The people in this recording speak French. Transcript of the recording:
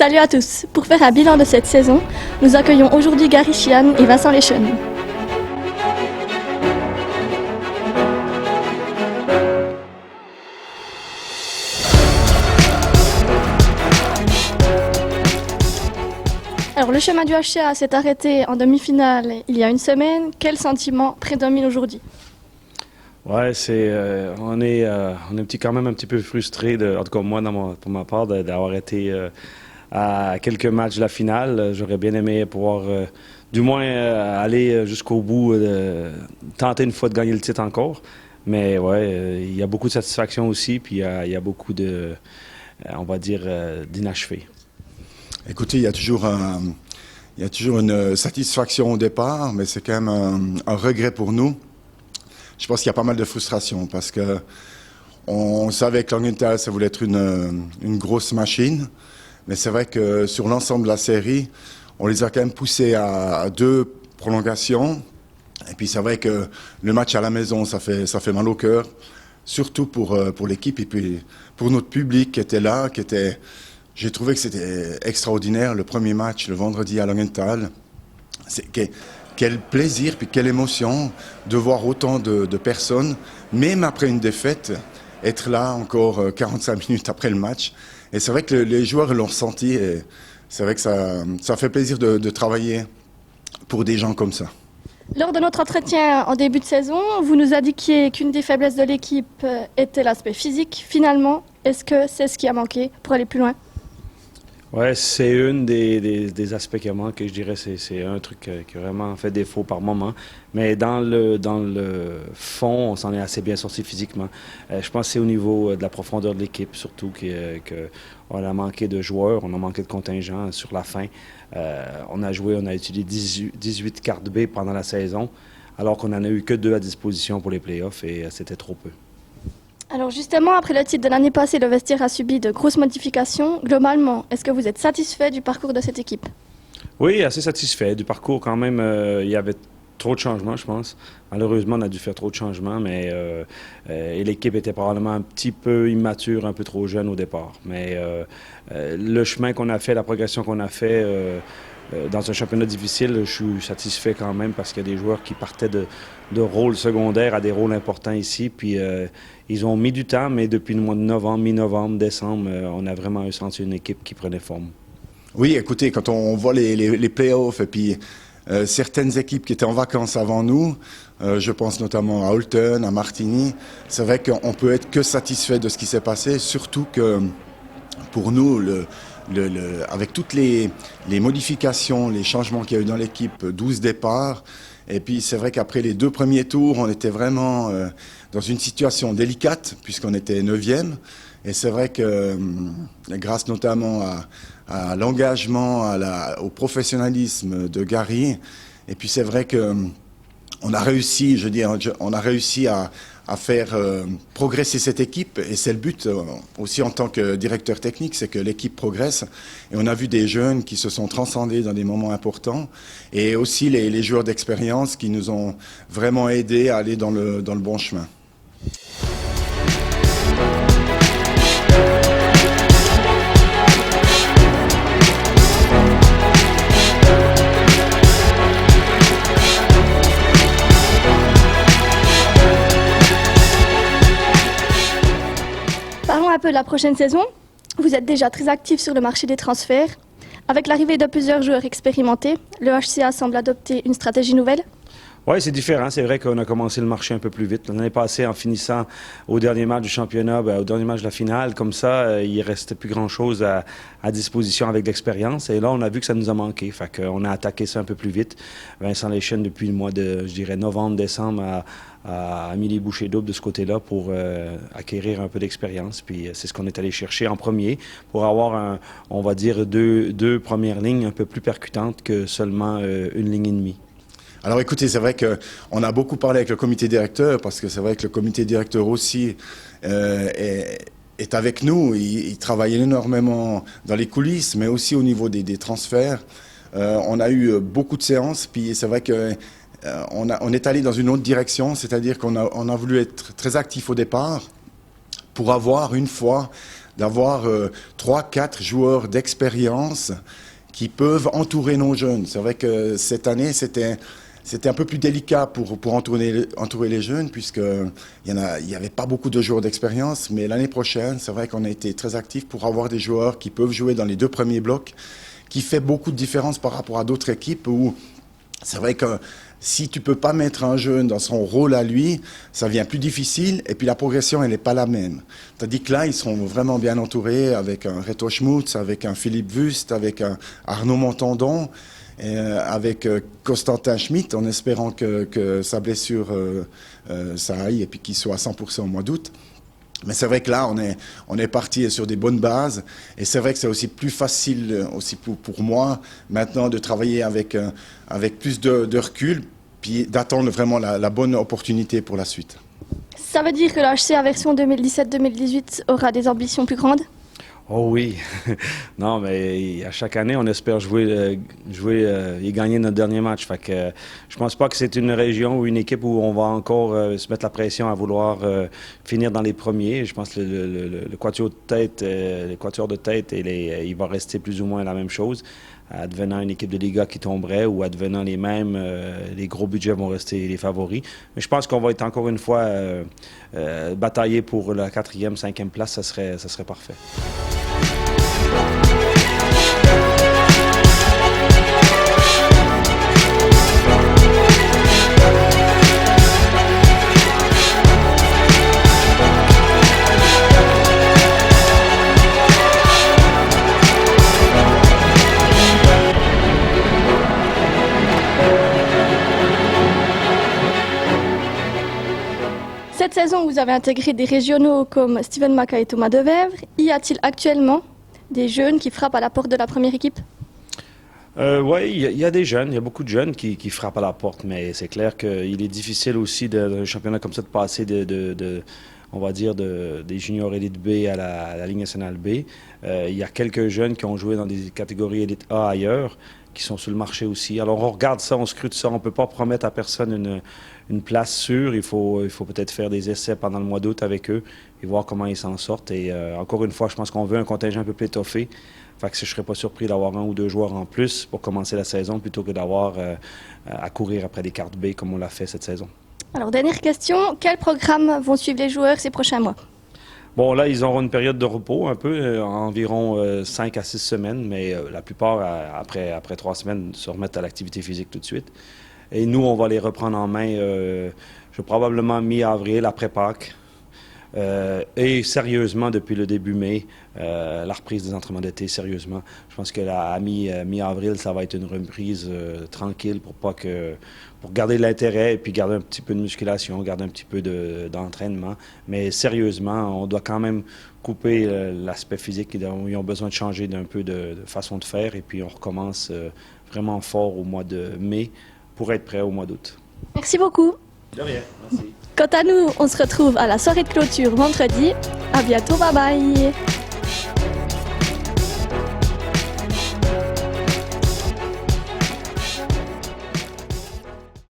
Salut à tous. Pour faire un bilan de cette saison, nous accueillons aujourd'hui Gary Sheehan et Vincent Leschen. Alors, le chemin du HCA s'est arrêté en demi-finale il y a une semaine. Quel sentiment prédomine aujourd'hui? Ouais, on est quand même un petit peu frustré, en tout cas moi, pour ma part, d'avoir été à quelques matchs de la finale. J'aurais bien aimé pouvoir, du moins, aller jusqu'au bout, tenter une fois de gagner le titre encore. Mais ouais, il y a beaucoup de satisfaction aussi, puis il y a beaucoup de, on va dire, d'inachevé. Écoutez, il y a toujours une satisfaction au départ, mais c'est quand même un regret pour nous. Je pense qu'il y a pas mal de frustration parce que on savait que Langenthal, ça voulait être une grosse machine, mais c'est vrai que sur l'ensemble de la série, on les a quand même poussés à 2 prolongations. Et puis c'est vrai que le match à la maison, ça fait mal au cœur, surtout pour l'équipe et puis pour notre public qui était là, j'ai trouvé que c'était extraordinaire le premier match le vendredi à Langenthal. Quel plaisir puis quelle émotion de voir autant de personnes, même après une défaite, être là encore 45 minutes après le match. Et c'est vrai que les joueurs l'ont ressenti et c'est vrai que ça fait plaisir de travailler pour des gens comme ça. Lors de notre entretien en début de saison, vous nous indiquiez qu'une des faiblesses de l'équipe était l'aspect physique. Finalement, est-ce que c'est ce qui a manqué pour aller plus loin? Ouais, c'est une des aspects qui manque, je dirais, c'est un truc qui a vraiment fait défaut par moment. Mais dans le fond, on s'en est assez bien sorti physiquement. Je pense que c'est au niveau de la profondeur de l'équipe, surtout qu'on a manqué de joueurs, on a manqué de contingent sur la fin. On a utilisé 18 cartes B pendant la saison, alors qu'on n'en a eu que 2 à disposition pour les playoffs et c'était trop peu. Alors justement, après le titre de l'année passée, le vestiaire a subi de grosses modifications. Globalement, est-ce que vous êtes satisfait du parcours de cette équipe? Oui, assez satisfait du parcours quand même. Il y avait trop de changements, je pense. Malheureusement, on a dû faire trop de changements, mais et l'équipe était probablement un petit peu immature, un peu trop jeune au départ. Mais le chemin qu'on a fait, la progression qu'on a fait dans un championnat difficile, je suis satisfait quand même parce qu'il y a des joueurs qui partaient de rôles secondaires à des rôles importants ici. Puis ils ont mis du temps, mais depuis le mois de novembre, mi-novembre, décembre, on a vraiment senti une équipe qui prenait forme. Oui, écoutez, quand on voit les playoffs et puis certaines équipes qui étaient en vacances avant nous, je pense notamment à Holton, à Martigny, c'est vrai qu'on peut être que satisfait de ce qui s'est passé, surtout que pour nous, avec toutes les modifications, les changements qu'il y a eu dans l'équipe, 12 départs, et puis c'est vrai qu'après les 2 premiers tours, on était vraiment dans une situation délicate, puisqu'on était 9e. Et c'est vrai que grâce notamment à l'engagement, au professionnalisme de Gary, et puis c'est vrai que on a réussi, à faire progresser cette équipe, et c'est le but aussi en tant que directeur technique, c'est que l'équipe progresse. Et on a vu des jeunes qui se sont transcendés dans des moments importants, et aussi les joueurs d'expérience qui nous ont vraiment aidés à aller dans le bon chemin. Parlons un peu de la prochaine saison. Vous êtes déjà très actif sur le marché des transferts. Avec l'arrivée de plusieurs joueurs expérimentés, le HCA semble adopter une stratégie nouvelle. Oui, c'est différent. C'est vrai qu'on a commencé le marché un peu plus vite. L'année passée, en finissant au dernier match du championnat, au dernier match de la finale, comme ça, il ne restait plus grand-chose à disposition avec l'expérience. Et là, on a vu que ça nous a manqué. Fait qu'on a attaqué ça un peu plus vite. Vincent Leschen, depuis le mois de, je dirais, novembre, décembre, a mis les bouchées doubles de ce côté-là pour acquérir un peu d'expérience. Puis c'est ce qu'on est allé chercher en premier pour avoir, on va dire, deux premières lignes un peu plus percutantes que seulement une ligne et demie. Alors écoutez, c'est vrai qu'on a beaucoup parlé avec le comité directeur, parce que c'est vrai que le comité directeur aussi est avec nous. Il travaille énormément dans les coulisses, mais aussi au niveau des transferts. On a eu beaucoup de séances, puis c'est vrai que on est allé dans une autre direction, c'est-à-dire qu'on a voulu être très actif au départ pour avoir une fois d'avoir 3-4 joueurs d'expérience qui peuvent entourer nos jeunes. C'est vrai que cette année, c'était un peu plus délicat pour entourer les jeunes, puisqu'il n'y avait pas beaucoup de joueurs d'expérience. Mais l'année prochaine, c'est vrai qu'on a été très actifs pour avoir des joueurs qui peuvent jouer dans les 2 premiers blocs, qui fait beaucoup de différence par rapport à d'autres équipes où c'est vrai que si tu peux pas mettre un jeune dans son rôle à lui, ça devient plus difficile et puis la progression, elle n'est pas la même. Tandis que là, ils sont vraiment bien entourés avec un Reto Schmutz, avec un Philippe Wüst, avec un Arnaud Montandon, avec Constantin Schmitt, en espérant que sa blessure ça aille et puis qu'il soit à 100% au mois d'août. Mais c'est vrai que là, on est parti sur des bonnes bases. Et c'est vrai que c'est aussi plus facile aussi pour moi maintenant de travailler avec plus de recul, puis d'attendre vraiment la bonne opportunité pour la suite. Ça veut dire que la HCA version 2017-2018 aura des ambitions plus grandes? Oh oui. Non, mais à chaque année, on espère jouer et gagner notre dernier match. Fait que je pense pas que c'est une région ou une équipe où on va encore se mettre la pression à vouloir finir dans les premiers. Je pense que le quatuor de tête, il va rester plus ou moins la même chose. Advenant une équipe de Liga qui tomberait ou advenant les mêmes, les gros budgets vont rester les favoris. Mais je pense qu'on va être encore une fois bataillé pour la 4e, 5e place. Ça serait parfait. Cette saison, vous avez intégré des régionaux comme Steven Maca et Thomas Devèvre. Y a-t-il actuellement des jeunes qui frappent à la porte de la première équipe? Oui, il y a des jeunes, il y a beaucoup de jeunes qui frappent à la porte, mais c'est clair qu'il est difficile aussi d'un championnat comme ça de passer on va dire, des juniors élite B à la Ligue nationale B. Il y a quelques jeunes qui ont joué dans des catégories élite A ailleurs, qui sont sur le marché aussi. Alors on regarde ça, on scrute ça, on ne peut pas promettre à personne une place sûre. Il faut peut-être faire des essais pendant le mois d'août avec eux et voir comment ils s'en sortent. Et encore une fois, je pense qu'on veut un contingent un peu plus étoffé. Fait que je ne serais pas surpris d'avoir 1 ou 2 joueurs en plus pour commencer la saison plutôt que d'avoir à courir après des cartes B comme on l'a fait cette saison. Alors, dernière question, quel programme vont suivre les joueurs ces prochains mois? Bon, là, ils auront une période de repos un peu, environ 5 à 6 semaines, mais la plupart, après 3 semaines, se remettent à l'activité physique tout de suite. Et nous, on va les reprendre en main, probablement mi-avril, après Pâques. Et sérieusement, depuis le début mai, la reprise des entraînements d'été, sérieusement. Je pense que à mi-avril, ça va être une reprise tranquille pour garder l'intérêt et puis garder un petit peu de musculation, garder un petit peu d'entraînement. Mais sérieusement, on doit quand même couper l'aspect physique. Ils ont besoin de changer d'un peu de façon de faire et puis on recommence vraiment fort au mois de mai pour être prêt au mois d'août. Merci beaucoup. De rien, merci. Quant à nous, on se retrouve à la soirée de clôture vendredi. À bientôt, bye bye.